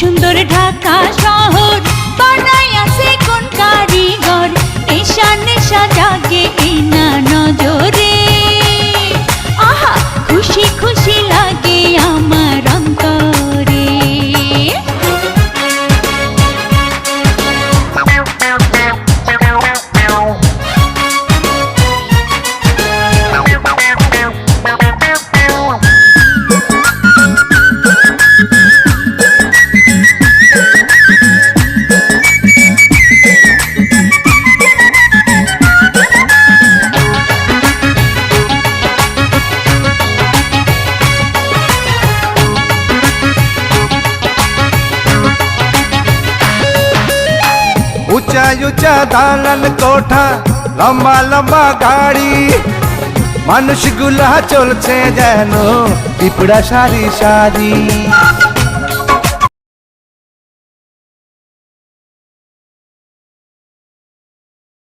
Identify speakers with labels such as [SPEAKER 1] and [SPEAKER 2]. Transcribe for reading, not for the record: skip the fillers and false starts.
[SPEAKER 1] সুন্দর ঢাকা শহর বানাইয়াছে কোন কারিগর, নেশা নেশা জাগে এই না নজরে। আহা খুশি খুশি লাগে আমার অন্তরে।
[SPEAKER 2] ऊंचा ऊंचा दालान कोठा, लम्बा लम्बा गाड़ी, মানুষগুলা চলছে যেন পিঁপড়া সারি সারি।